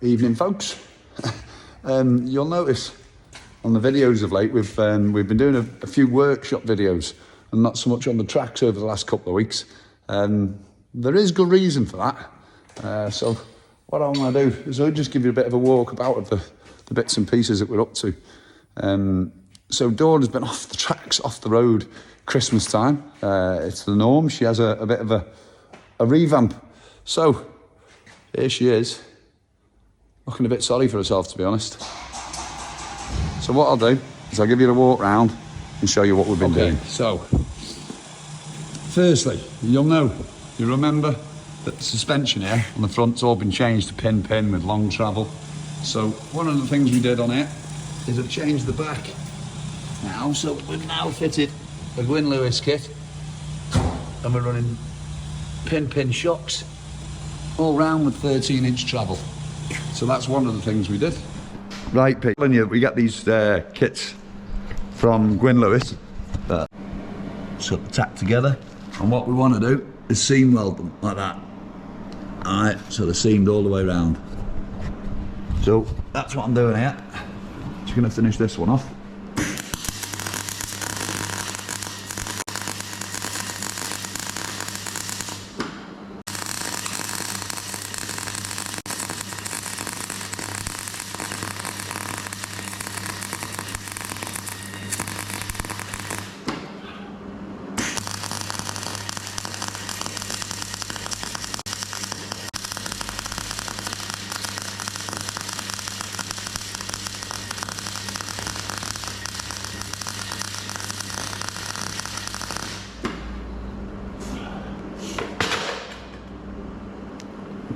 Evening, folks. You'll notice on the videos of late we've been doing a few workshop videos and not so much on the tracks over the last couple of weeks. There is good reason for that. So what I want to do is I'll just give you a bit of a walk about of the bits and pieces that we're up to. So Dawn has been off the tracks, off the road, Christmas time. It's the norm. She has a bit of a revamp. So here she is, looking a bit sorry for herself, to be honest. So what I'll do is I'll give you a walk round and show you what we've been doing. So, firstly, you remember that the suspension here on the front's all been changed to pin with long travel. So one of the things we did on it is I've changed the back now. So we've now fitted a Gwyn Lewis kit and we're running pin shocks all round with 13-inch travel. So that's one of the things we did. Right, Pete, we get these kits from Gwyn Lewis. Just got the tack together, and what we want to do is seam weld them like that. Alright, so they're seamed all the way around. So that's what I'm doing here. Just going to finish this one off.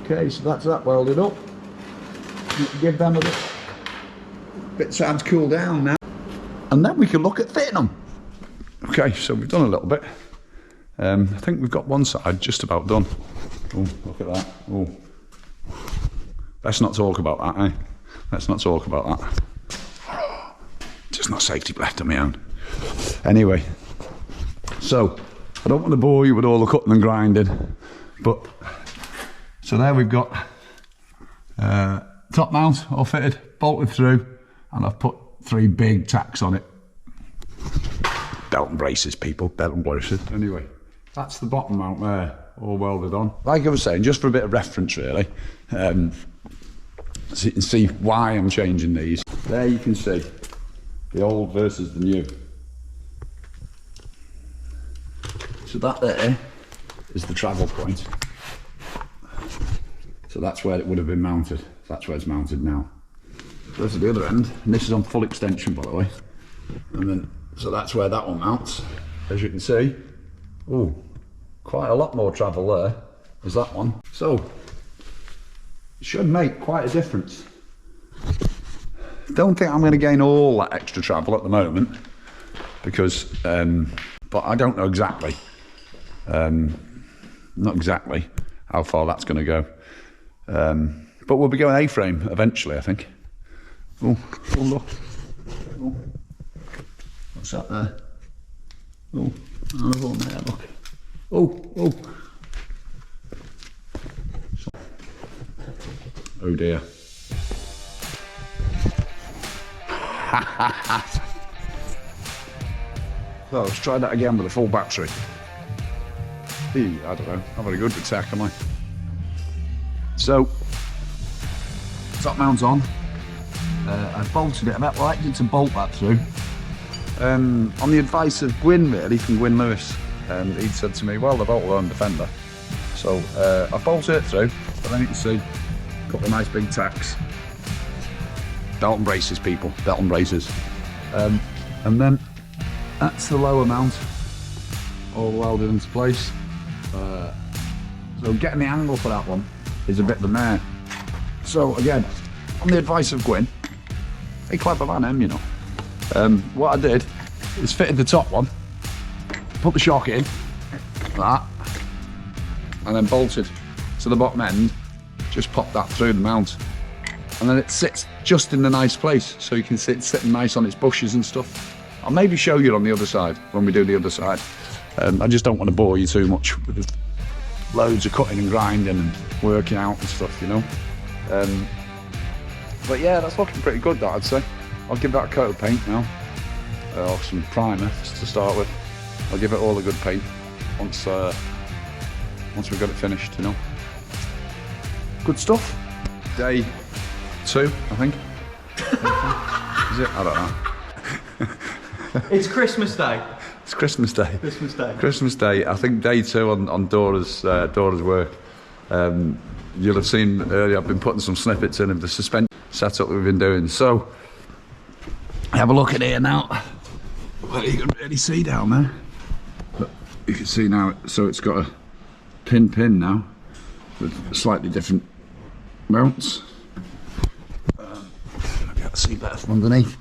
Okay, so that's that welded up. Give them a bit of time to cool down now, and then we can look at fitting them. Okay, so we've done a little bit. I think we've got one side just about done. Oh, look at that. Oh, let's not talk about that, eh? Let's not talk about that. Just not safety left on my own. Anyway, so I don't want to bore you with all the cutting and grinding, but so there we've got top mount all fitted, bolted through, and I've put 3 big tacks on it. Belt and braces, people, belt and braces. Anyway, that's the bottom mount there, all welded on. Like I was saying, just for a bit of reference really, so you can see why I'm changing these. There you can see the old versus the new. So that there is the travel point. So that's where it would have been mounted. That's where it's mounted now. So this is the other end, and this is on full extension, by the way. And then, so that's where that one mounts. As you can see, oh, quite a lot more travel there is that one. So it should make quite a difference. Don't think I'm going to gain all that extra travel at the moment, because, but I don't know exactly, not exactly how far that's going to go. But we'll be going A-frame eventually, I think. Oh, look. Oh. What's that there? Oh, another one there, look. Oh. Oh dear. So let's try that again with a full battery. I don't know, not very good with tech, am I? So, top mount's on. I bolted it. I liked to bolt that through. On the advice of Gwyn, really, from Gwyn Lewis, he'd said to me, well, they've bolted on Defender. So I bolted it through, but then you can see a couple of nice big tacks. Belt and braces, people, belt and braces. And then that's the lower mount, all welded into place. So getting the angle for that one is a bit of a mare. So again, on the advice of Gwyn, a clever man, you know. What I did is fitted the top one, put the shock in, like that, and then bolted to the bottom end, just pop that through the mount. And then it sits just in the nice place, so you can see it sitting nice on its bushes and stuff. I'll maybe show you on the other side, when we do the other side. I just don't want to bore you too much with loads of cutting and grinding and working out and stuff, you know. But yeah, that's looking pretty good, that I'd say. I'll give that a coat of paint now, or some primer to start with. I'll give it all a good paint once we've got it finished, you know. Good stuff. Day 2, I think. Is it? I don't know. It's Christmas Day. It's Christmas Day. Christmas Day. Christmas Day. I think day 2 on Dora's work. You'll have seen earlier, I've been putting some snippets in of the suspension setup that we've been doing. So, have a look at here now. Well, you can really see down there. But you can see now, so it's got a pin now with slightly different mounts. I'll be able to see better from underneath.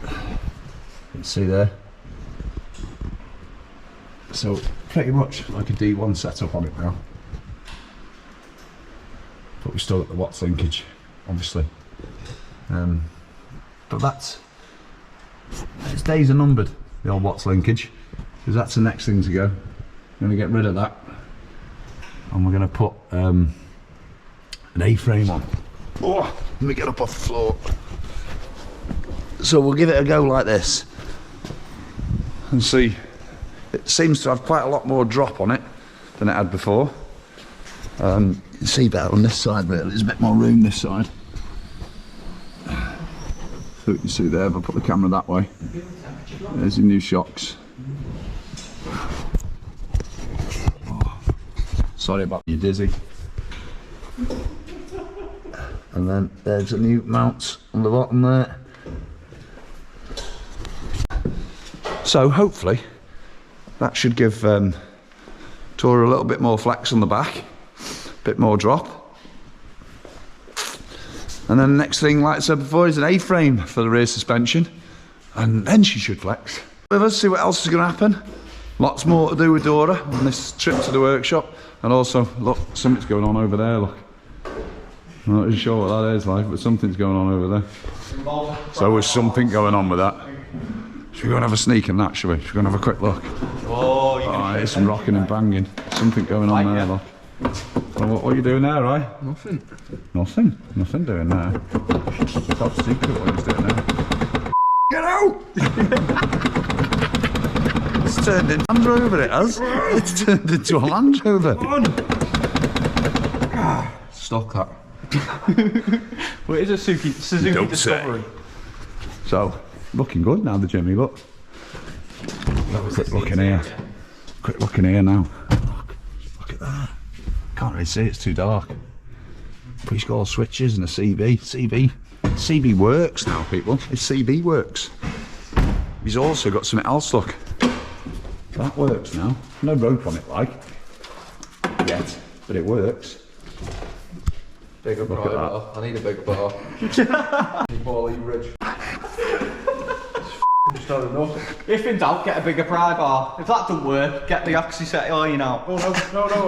You can see there. So pretty much like a D1 setup on it now. But we've still got the Watts linkage, obviously. But its days are numbered, the old Watts linkage, because that's the next thing to go. We're going to get rid of that, and we're going to put an A-frame on. Oh, let me get up off the floor. So we'll give it a go like this, and see. It seems to have quite a lot more drop on it than it had before. You can see better on this side, but there's a bit more room this side. So you can see there, if I put the camera that way, there's your new shocks. Oh, sorry about you dizzy. And then there's the new mounts on the bottom there. So hopefully that should give Dora a little bit more flex on the back, a bit more drop. And then the next thing, like I said before, is an A-frame for the rear suspension. And then she should flex. Let's see what else is going to happen. Lots more to do with Dora on this trip to the workshop. And also, look, something's going on over there, look. I'm not really sure what that is like, but something's going on over there. So there's something going on with that. Should we go and have a sneak in that, shall we? Should we go and have a quick look? Oh, there's some rocking and banging. Something going on there, look. Well, what are you doing there, right? Nothing. Nothing? Nothing doing there. Top secret what he's doing there. Get out! It's turned into a Land Rover, it has. It's turned into a Land Rover. Stop that. Well, it is a Suzuki Discovery. So, looking good now, the Jimmy, look. Quick look in here. Quick look in here now. Look at that. Can't really see, it's too dark. But he's got all switches and a CB. CB works now, people. It's CB works. He's also got something else, look. That works now. No rope on it, like. Yet, but it works. Bigger Look at that. I need a bigger bar. Ball leverage. If in doubt, get a bigger pry bar. If that doesn't work, get the oxy set iron out. Oh no, I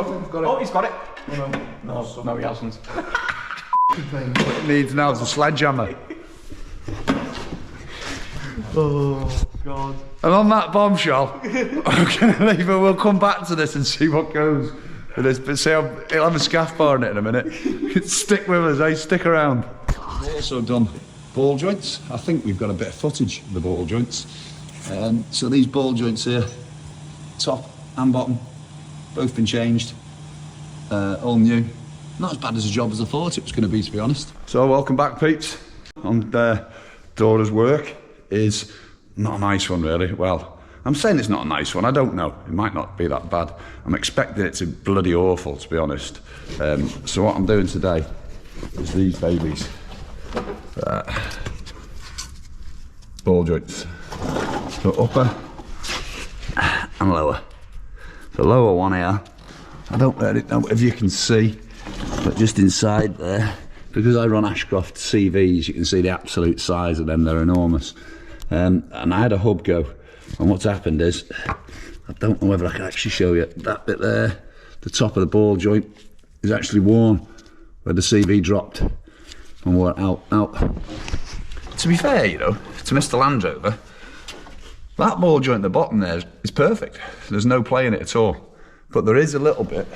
think I've got it. Oh, he's got it. Oh No, he hasn't. What it needs now is a sledgehammer. Oh, God. And on that bombshell, I'm going to leave it. We'll come back to this and see what goes with this. But see, it'll have a scaff bar in it in a minute. Stick with us, eh? Stick around. We've also done ball joints. I think we've got a bit of footage of the ball joints. So these ball joints here, top and bottom, both been changed. All new. Not as bad as a job as I thought it was going to be, to be honest. So welcome back, peeps. On Dora's work is not a nice one, really. Well, I'm saying it's not a nice one. I don't know. It might not be that bad. I'm expecting it to be bloody awful, to be honest. So what I'm doing today is these babies. Ball joints. So upper and lower. The lower one here, I don't really know if you can see, but just inside there, because I run Ashcroft CVs, you can see the absolute size of them. They're enormous. And I had a hub go, and what's happened is, I don't know whether I can actually show you, that bit there, the top of the ball joint is actually worn where the CV dropped and wore out. To be fair, you know, to Mr. Land Rover, that ball joint at the bottom there is perfect. There's no play in it at all. But there is a little bit.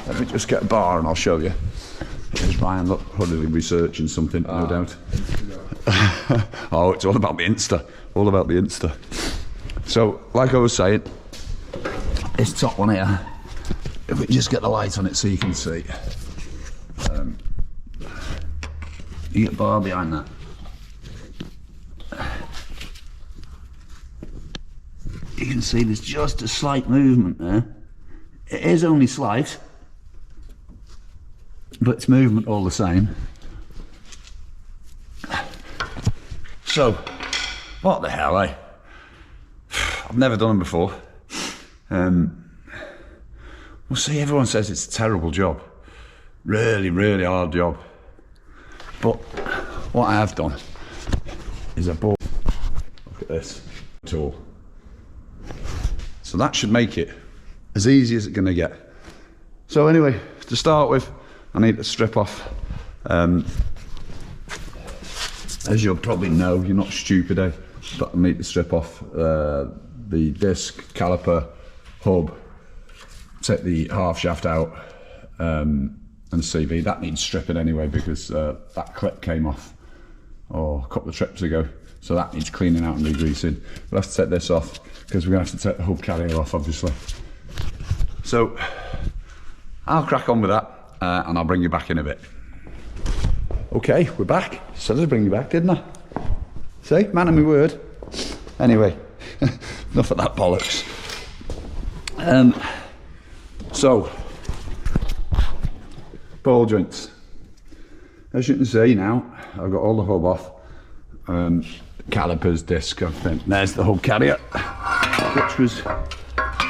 Let me just get a bar and I'll show you. There's Ryan, look, hurriedly researching something, no doubt. Oh, it's all about the Insta. All about the Insta. So, like I was saying, this top one here, if we just get the light on it so you can see. You get bar behind that. You can see there's just a slight movement there. It is only slight, but it's movement all the same. So, what the hell, eh? I've never done them before. Well, see, everyone says it's a terrible job. Really, really hard job. But what I have done is I bought, look at this tool. So that should make it as easy as it's going to get. So anyway, to start with, I need to strip off, as you'll probably know, you're not stupid, eh? But I need to strip off the disc, caliper, hub, take the half shaft out, and CV. That needs stripping anyway because that clip came off a couple of trips ago, so that needs cleaning out and degreasing. We'll have to take this off because we're going to have to take the hub carrier off, obviously. So I'll crack on with that and I'll bring you back in a bit. Okay, we're back. Said I'd bring you back, didn't I? See, man of my word. Anyway, enough of that bollocks. So, ball joints. As you can see now, I've got all the hub off. Calipers, disc, everything. There's the hub carrier, which was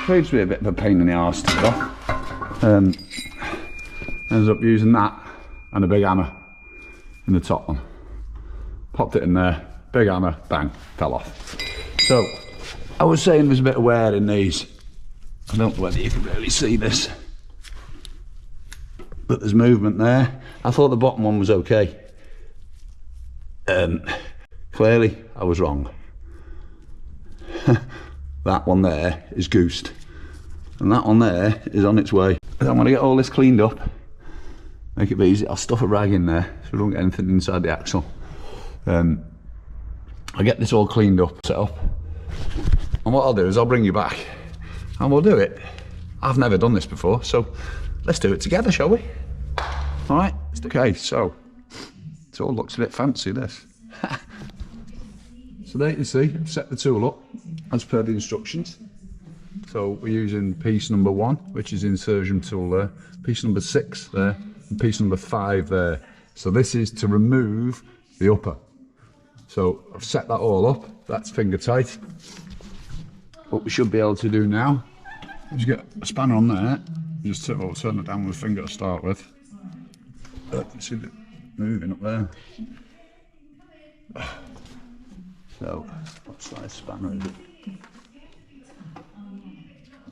proved to be a bit of a pain in the arse to get off. Ended up using that and a big hammer in the top one. Popped it in there, big hammer, bang, fell off. So, I was saying there's a bit of wear in these. I don't know whether you can really see this, but there's movement there. I thought the bottom one was okay. Clearly, I was wrong. That one there is goosed, and that one there is on its way. I'm going to get all this cleaned up, make it easy. I'll stuff a rag in there so we don't get anything inside the axle. I'll get this all cleaned up, set up, and what I'll do is I'll bring you back and we'll do it. I've never done this before, so let's do it together, shall we? All right, okay, so it all looks a bit fancy, this. So there you can see, I've set the tool up as per the instructions. So we're using piece number 1, which is insertion tool there, piece number 6 there, and piece number 5 there. So this is to remove the upper. So I've set that all up, that's finger tight. What we should be able to do now is get a spanner on there, just turn it down with a finger to start with. You see it moving up there. So, what size spanner is it?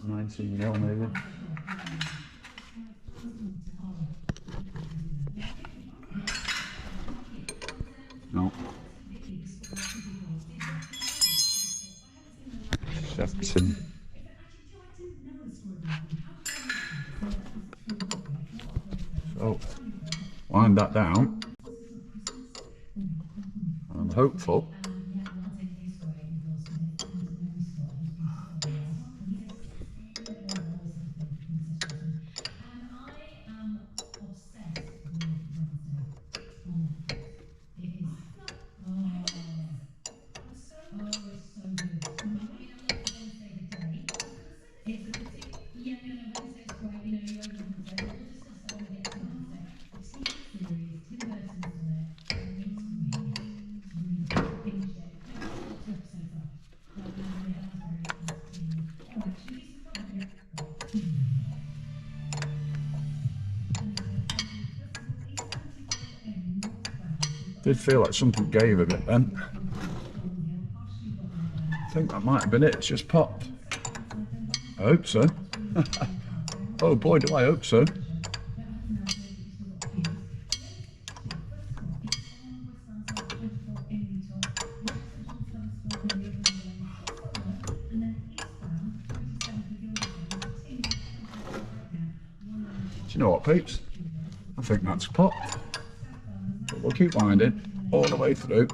19mm maybe. No. 17. So, wind that down. I'm hopeful. Did feel like something gave a bit then. I think that might have been it, it's just popped. I hope so. Oh boy, do I hope so. Do you know what, peeps? I think that's popped. But we'll keep winding all the way through.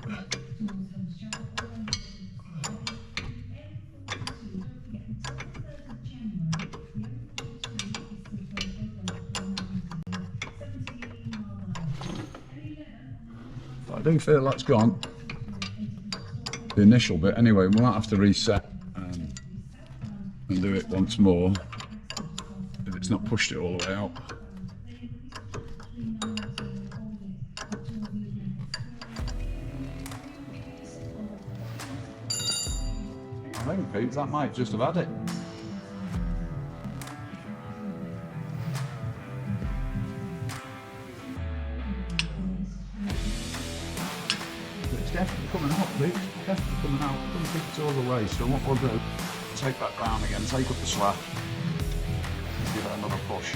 I do feel that's gone. The initial bit anyway, we might have to reset and do it once more if it's not pushed it all the way out. I think, Pete, that might just have had it. It's definitely coming out, Pete. Definitely coming out. I don't think it's all the way. So what we'll do, take that down again, take up the slack, and give it another push.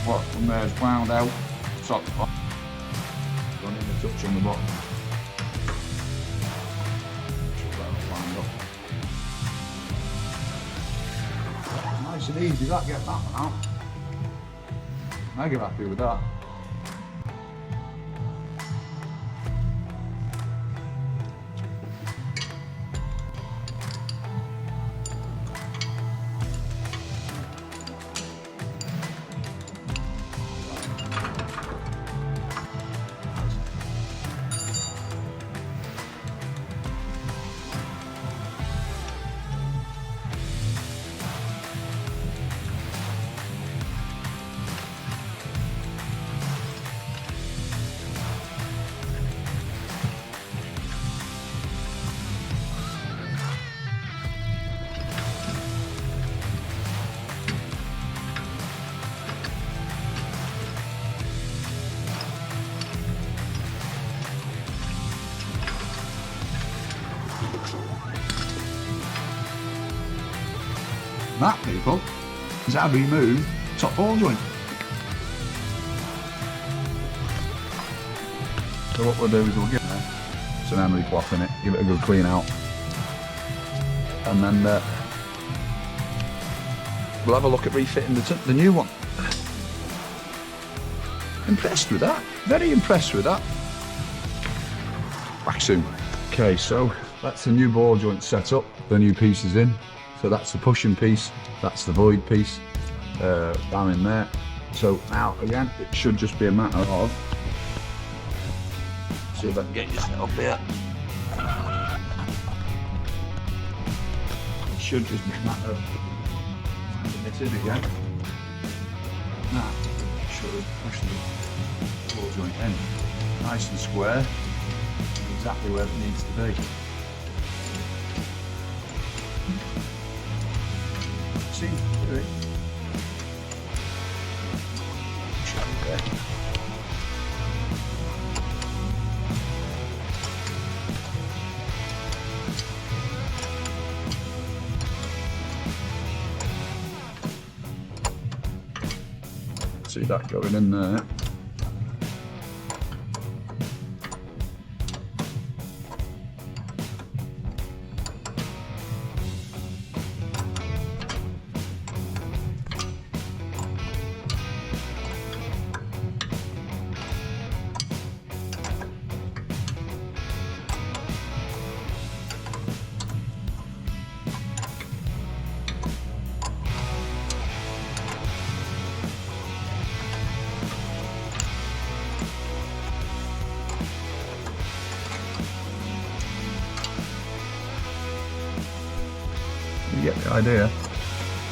What, from there's wound out, top, don't even touch on the bottom. Should that lined up. Nice and easy, that, get that one out. I get happy with that. That, people, is how we move top ball joint. So what we'll do is we'll get some emery cloth in it, give it a good clean out, and then we'll have a look at refitting the new one. Impressed with that, very impressed with that. Back soon. Okay, so that's the new ball joint set up, the new pieces in. So that's the pushing piece, that's the void piece, down in there. So now, again, it should just be a matter of, see if I can get you set up here. It should just be a matter of finding this in again. Now, should push the ball joint in, nice and square, exactly where it needs to be. Seems to do it. Okay. See that going in there. You get the idea.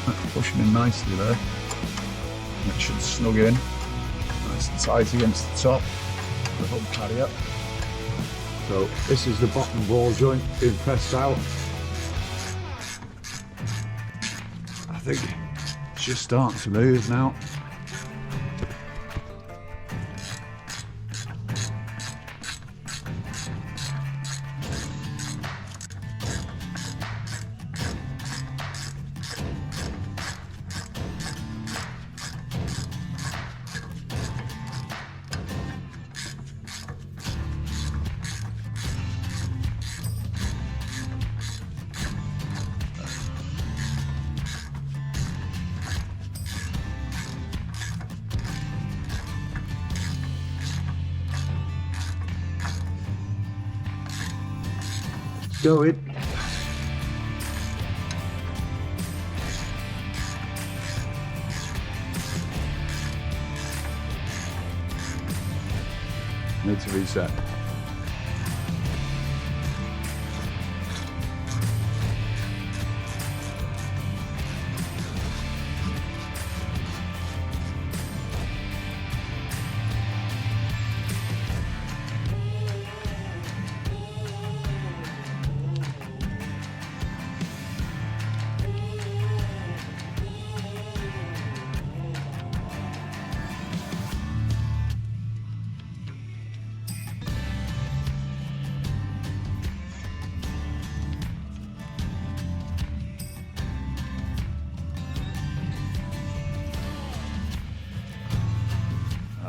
That's pushing in nicely there. It should snug in, nice and tight against the top, the hub carrier. So this is the bottom ball joint being pressed out. I think it's just starting to move now. Do it. Need to reset.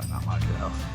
That might be enough.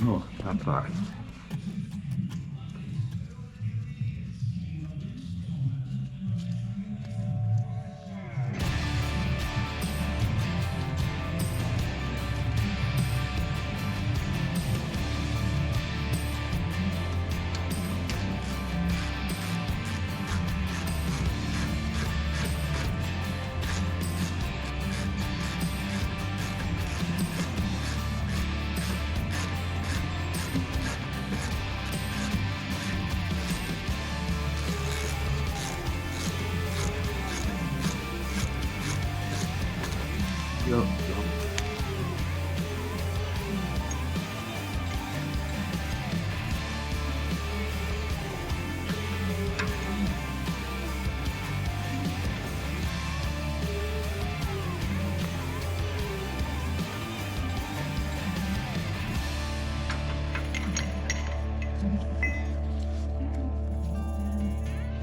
Oh, not bad. Yo.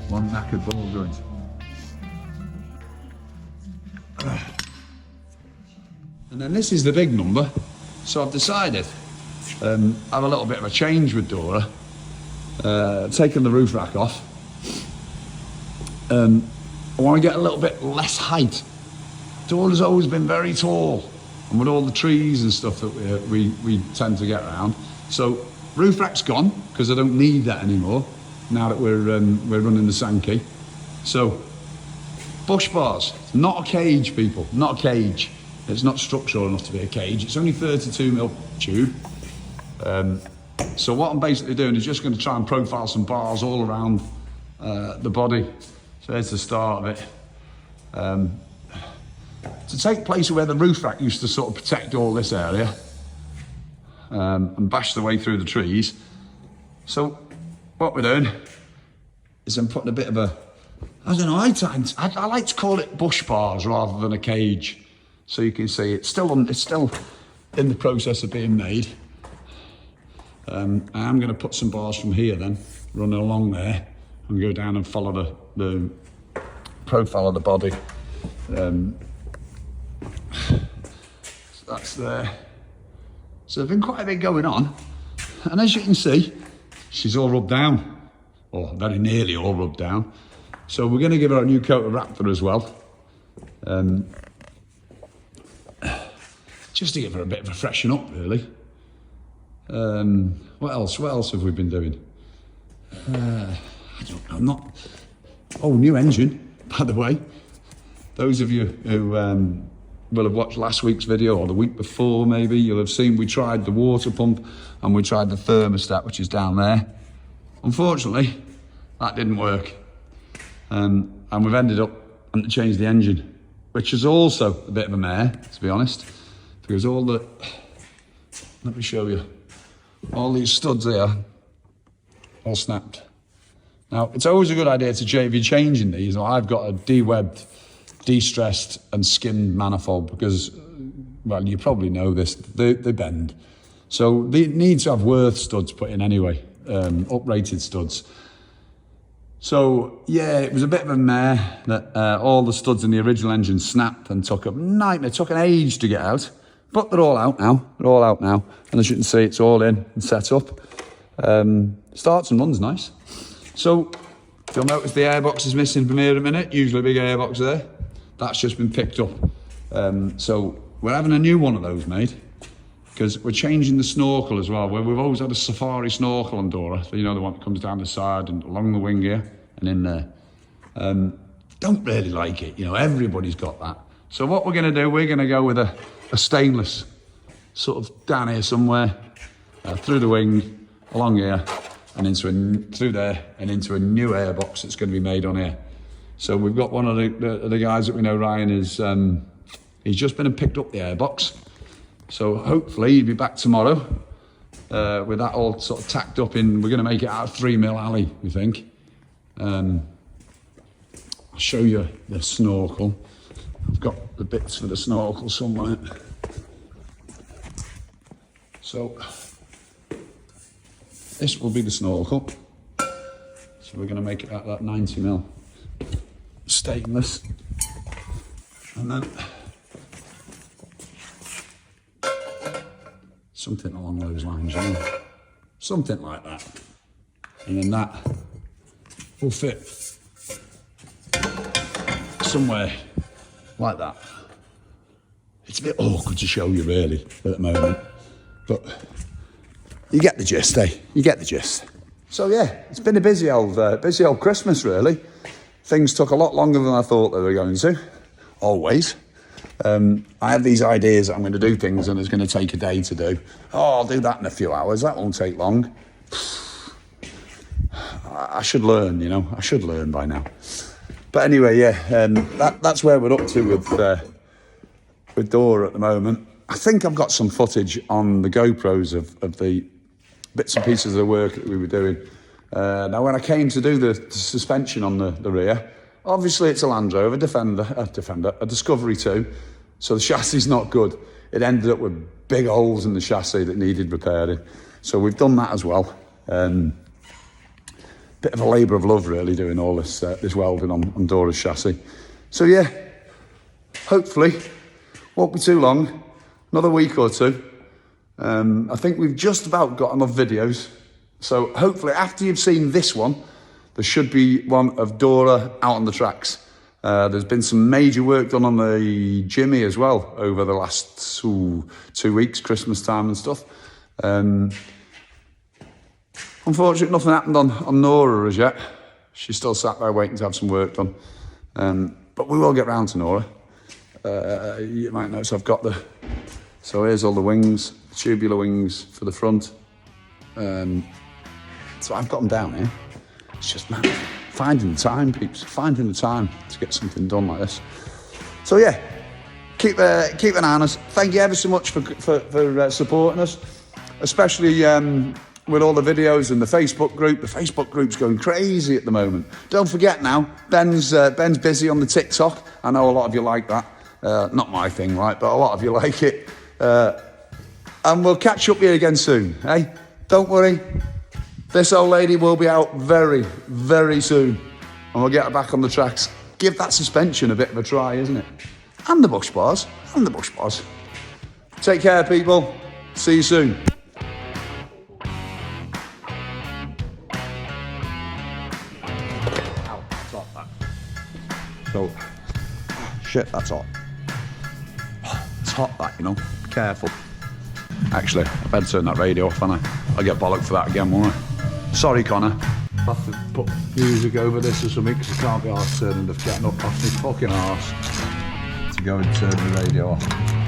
One knackered ball joint. And then this is the big number. So I've decided have a little bit of a change with Dora. Taking the roof rack off. I want to get a little bit less height. Dora's always been very tall, and with all the trees and stuff that we tend to get around. So roof rack's gone because I don't need that anymore now that we're running the Sankey. So bush bars, not a cage, people, not a cage. It's not structural enough to be a cage. It's only 32mm tube. So what I'm basically doing is just going to try and profile some bars all around the body. So there's the start of it. To take place where the roof rack used to sort of protect all this area and bash the way through the trees. So what we're doing is I'm putting a bit of a, I don't know, I like to call it bush bars rather than a cage. So you can see it's still in the process of being made. I'm going to put some bars from here then, running along there, and go down and follow the profile of the body. So that's there. So there's been quite a bit going on, and as you can see, she's all rubbed down, or very nearly all rubbed down. So we're going to give her a new coat of Raptor as well. just to give her a bit of a freshen up, really. What else have we been doing? I don't know, not... Oh, new engine, by the way. Those of you who will have watched last week's video, or the week before maybe, you'll have seen we tried the water pump and we tried the thermostat, which is down there. Unfortunately, that didn't work. And we've ended up having to change the engine, which is also a bit of a mare, to be honest, because all the... Let me show you. All these studs here, all snapped. Now, it's always a good idea to, if you're changing these, or I've got a de-webbed, de-stressed and skinned manifold because, well, you probably know this, they bend. So they need to have Worth studs put in anyway, uprated studs. So, yeah, it was a bit of a mare that all the studs in the original engine snapped and took a nightmare. It took an age to get out, but they're all out now. They're all out now. And as you can see, it's all in and set up. Starts and runs nice. So, you'll notice the airbox is missing from here in a minute. Usually a big airbox there. That's just been picked up. So, we're having a new one of those made because we're changing the snorkel as well. Where we've always had a safari snorkel on Dora. So, you know, the one that comes down the side and along the wing here and in there. Don't really like it. You know, everybody's got that. So, what we're going to do, we're going to go with a stainless, sort of down here somewhere, through the wing, along here, and through there, and into a new airbox that's going to be made on here. So we've got one of the guys that we know, Ryan, is he's just been and picked up the airbox. So hopefully he'll be back tomorrow with that all sort of tacked up in. We're going to make it out of 3mm alley, we think. I'll show you the snorkel. I've got the bits for the snorkel somewhere. So this will be the snorkel. So we're going to make it out of that 90mm stainless. And then something along those lines, you know? Something like that. And then that will fit somewhere like that. It's a bit awkward to show you really at the moment, but you get the gist, eh? You get the gist. So yeah, it's been a busy old Christmas really. Things took a lot longer than I thought they were going to, always. I have these ideas that I'm going to do things and it's going to take a day to do. Oh, I'll do that in a few hours, that won't take long. I should learn, you know, I should learn by now. But anyway, yeah, that's where we're up to with Dora at the moment. I think I've got some footage on the GoPros of the bits and pieces of the work that we were doing. Now, when I came to do the suspension on the rear, obviously it's a Land Rover a Discovery 2, so the chassis is not good. It ended up with big holes in the chassis that needed repairing. So we've done that as well. Bit of a labour of love, really, doing all this welding on Dora's chassis. So yeah, hopefully, won't be too long, another week or two. I think we've just about got enough videos. So hopefully, after you've seen this one, there should be one of Dora out on the tracks. There's been some major work done on the Jimmy as well over the last 2 weeks, Christmas time and stuff. Unfortunately, nothing happened on Nora as yet. She's still sat there waiting to have some work done. But we will get round to Nora. You might notice I've got so here's all the wings, tubular wings for the front. So I've got them down here. It's just, man, finding the time, peeps, finding the time to get something done like this. So yeah, keep an eye on us. Thank you ever so much for supporting us, especially with all the videos and the Facebook group. The Facebook group's going crazy at the moment. Don't forget now, Ben's busy on the TikTok. I know a lot of you like that. Not my thing, right? But a lot of you like it. And we'll catch up here again soon, eh? Don't worry. This old lady will be out very, very soon. And we'll get her back on the tracks. Give that suspension a bit of a try, isn't it? And the bush bars. Take care, people. See you soon. So, shit, that's hot. It's hot, that, you know. Careful. Actually, I better turn that radio off, and I'll get bollocked for that again, won't I? Sorry, Connor. I have to put music over this or something because I can't be arsed turning the getting up off my fucking arse to go and turn the radio off.